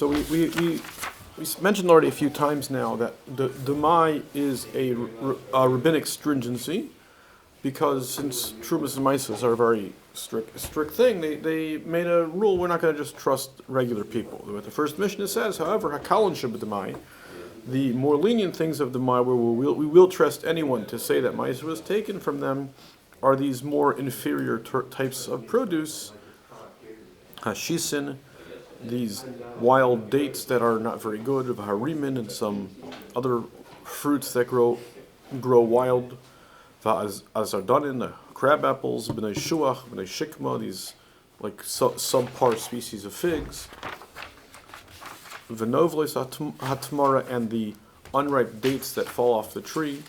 So we mentioned already a few times now that the Demai is a rabbinic stringency, because since Trumas and Mises are a very strict thing, they made a rule we're not going to just trust regular people. What the first Mishnah says, however, Hakalan Shabbat Demai, the more lenient things of Demai, where we will trust anyone to say that Mises was taken from them, are these more inferior types of produce, Hashisin, these wild dates that are not very good, of harimin and some other fruits that grow wild, azardanin, the crab apples, b'nei shuach, b'nei shikma, these like subpar species of figs, v'novles hatmara, and the unripe dates that fall off the tree,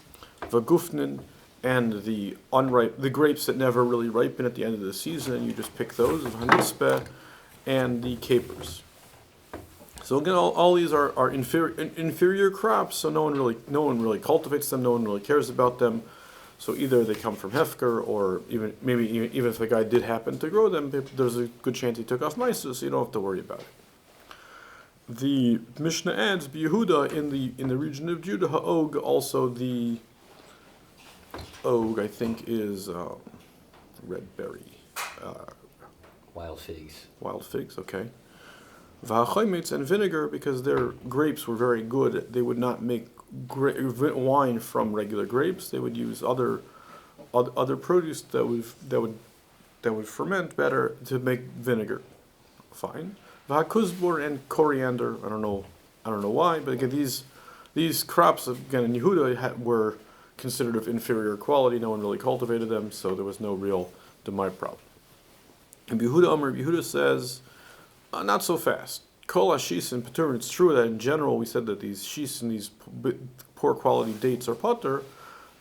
v'gufnin, and the grapes that never really ripen at the end of the season, and you just pick those, of hanispe, and the capers. So again, all these are inferior crops. So no one really cultivates them. No one really cares about them. So either they come from hefker, or even if the guy did happen to grow them, there's a good chance he took off mice, so you don't have to worry about it. The Mishnah adds, Yehudah in the region of Judah, ha'og, also the og, I think, is red berry. Wild figs. Wild figs, okay. V'hachometz, and vinegar, because their grapes were very good. They would not make wine from regular grapes. They would use other produce that would ferment better to make vinegar. Fine. V'hakuzbur, and coriander. I don't know why, but again, these crops again in Yehudah were considered of inferior quality. No one really cultivated them, so there was no real Demai problem. And Yehudah says, not so fast. Kol hashis and patur. It's true that in general we said that these shis and these poor quality dates are patur,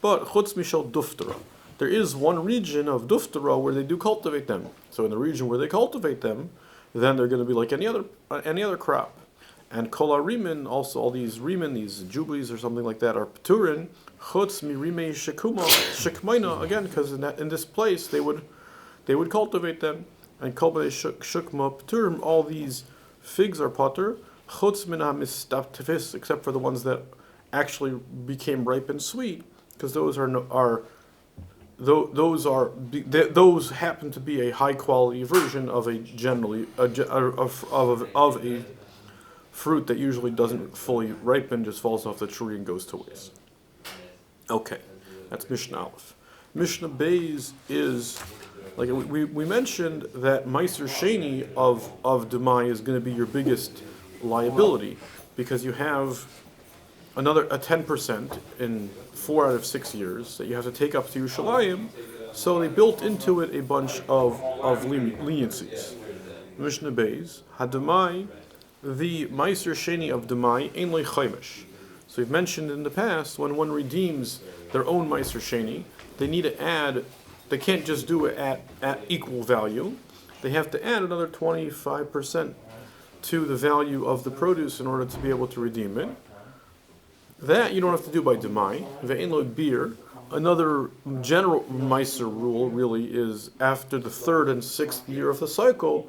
but chutz mishal duftara. There is one region of duftara where they do cultivate them. So in the region where they cultivate them, then they're going to be like any other crop. And kol harimin, also all these rimin, these jubilees or something like that, are paturin. Chutz mirime shekmaina, again, because in this place they would cultivate them. And kol shukma paturim, all these figs are patur, chutz min hamistaptevis, except for the ones that actually became ripe and sweet, because those happen to be a high quality version of a fruit that usually doesn't fully ripen, just falls off the tree and goes to waste. Okay, that's Mishnah Aleph. Mishnah Beis is, like we mentioned, that Meiser Sheni of Demai is going to be your biggest liability, because you have a 10% in 4 out of 6 years that you have to take up to Yerushalayim. So they built into it a bunch of leniencies. Mishnah Beis Hademai, the Meiser Sheni of Demai ein le chaimish. So we've mentioned in the past, when one redeems their own Meiser Sheni, they need to add. They can't just do it at equal value. They have to add another 25% to the value of the produce in order to be able to redeem it. That you don't have to do by Demai. Ve'en lo beer. Another general Meiser rule really is, after the 3rd and 6th year of the cycle,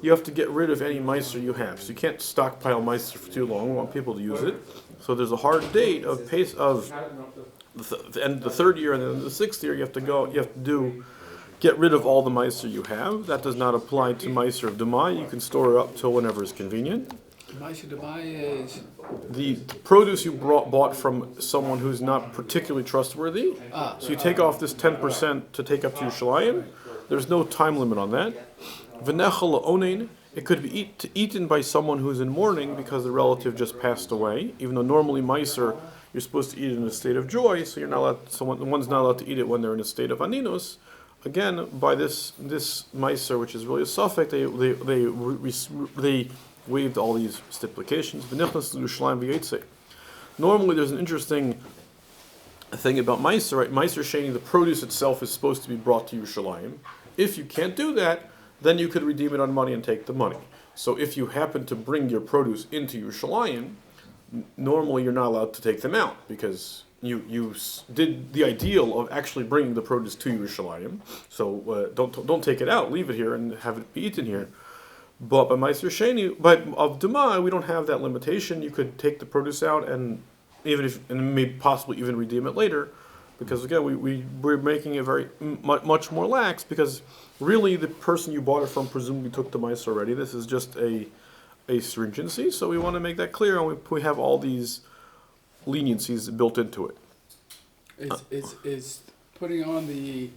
you have to get rid of any Meiser you have. So you can't stockpile Meiser for too long. We want people to use it. So there's a hard date of the end of the 3rd year, and then the 6th year you have to get rid of all the Meiser you have. That does not apply to Meiser of Demai. You can store it up till whenever is convenient. Meiser Demai is the produce you bought from someone who's not particularly trustworthy. So you take off this 10% to take up to Yerushalayim. There's no time limit on that. V'nechal onein. It could be eaten by someone who's in mourning because the relative just passed away. Even though normally Meiser, you're supposed to eat it in a state of joy, so you're not allowed. One's not allowed to eat it when they're in a state of aninus. Again, by this Meiser, which is really a suffix, they waived all these stipulations. Normally, there's an interesting thing about Meiser. Right? Meiser Sheni, the produce itself is supposed to be brought to Yerushalayim. If you can't do that, then you could redeem it on money and take the money. So if you happen to bring your produce into Yerushalayim, normally you're not allowed to take them out, because you did the ideal of actually bringing the produce to Yerushalayim. So don't take it out, leave it here and have it be eaten here. But by Meiser Sheni, of Demai, we don't have that limitation. You could take the produce out and maybe possibly even redeem it later, because again we're making it very much more lax, because really the person you bought it from presumably took the mice already. This is just a stringency, so we want to make that clear, and we have all these leniencies built into it. Is putting on the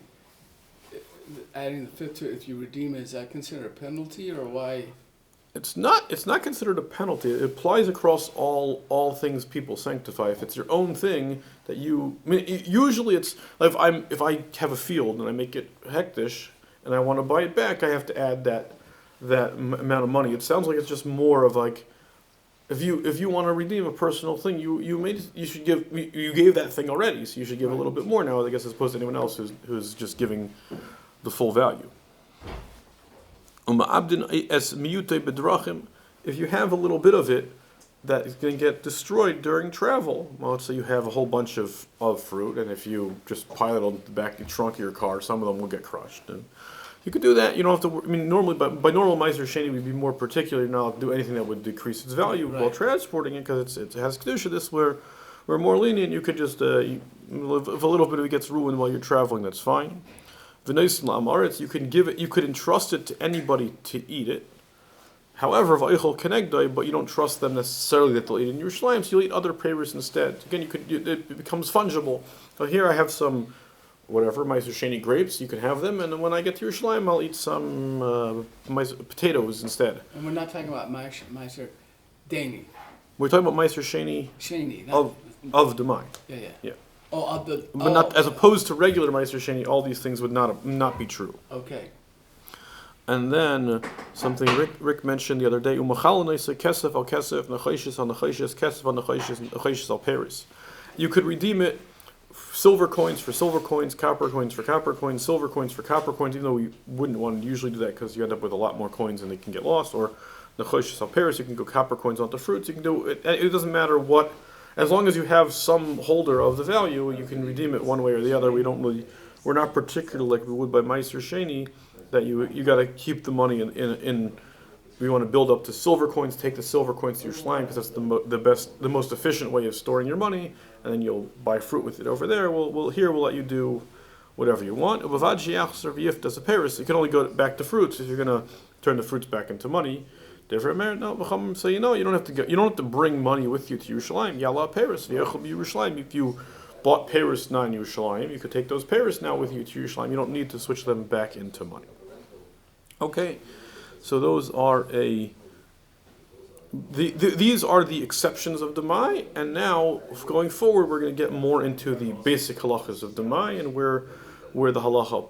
adding the fifth to it, if you redeem it, is that considered a penalty, or why? It's not considered a penalty. It applies across all things people sanctify. If it's your own thing that usually it's like if I have a field and I make it hektish and I want to buy it back, I have to add that amount of money. It sounds like it's just more of like, if you want to redeem a personal thing, you gave that thing already, so you should give a little bit more now, I guess, as opposed to anyone else who's just giving the full value. If you have a little bit of it that is going to get destroyed during travel, well, let's say you have a whole bunch of fruit, and if you just pile it on the back of the trunk of your car, some of them will get crushed. And you could do that. You don't have to. Normally, by normal Meiser Sheni, we'd be more particular not to do anything that would decrease its value while transporting it, because it has kedusha. This we're more lenient. You could just if a little bit of it gets ruined while you're traveling, that's fine. You can give it. You could entrust it to anybody to eat it. However, but you don't trust them necessarily that they'll eat it in Yerushalayim, so you'll eat other pavers instead. Again, it becomes fungible. So here I have some Meiser Sheni grapes. You can have them, and then when I get to Yerushalayim, I'll eat some potatoes instead. And we're not talking about Meiser Demai. We're talking about Meiser Sheni of Demai. Yeah. Oh, but not as opposed to regular Meiser Sheni. All these things would not be true. Okay. And then something Rick mentioned the other day: kesef al kesef, nechayshis al nechayshis, kesef al nechayshis, nechayshis al peris. You could redeem it, silver coins for silver coins, copper coins for copper coins, silver coins for copper coins. Even though we wouldn't want to usually do that because you end up with a lot more coins and they can get lost. Or nechayshis al peris, you can go copper coins onto fruits. You can do it. It doesn't matter what. As long as you have some holder of the value, you can redeem it one way or the other. We're not particular like we would by Meiser Sheni, that you got to keep the money in. We want to build up to silver coins. Take the silver coins to your shlime because that's the most efficient way of storing your money, and then you'll buy fruit with it over there. We'll let you do whatever you want. You can only go back to fruits if you're going to turn the fruits back into money. Different merit. No, so you don't have to go. You don't have to bring money with you to Yerushalayim. Yalla Paris, Yerushalayim. If you bought Paris non Yerushalayim, you could take those Paris now with you to Yerushalayim. You don't need to switch them back into money. Okay, so those are these are the exceptions of Demai, and now going forward, we're going to get more into the basic halachas of Demai and where the halacha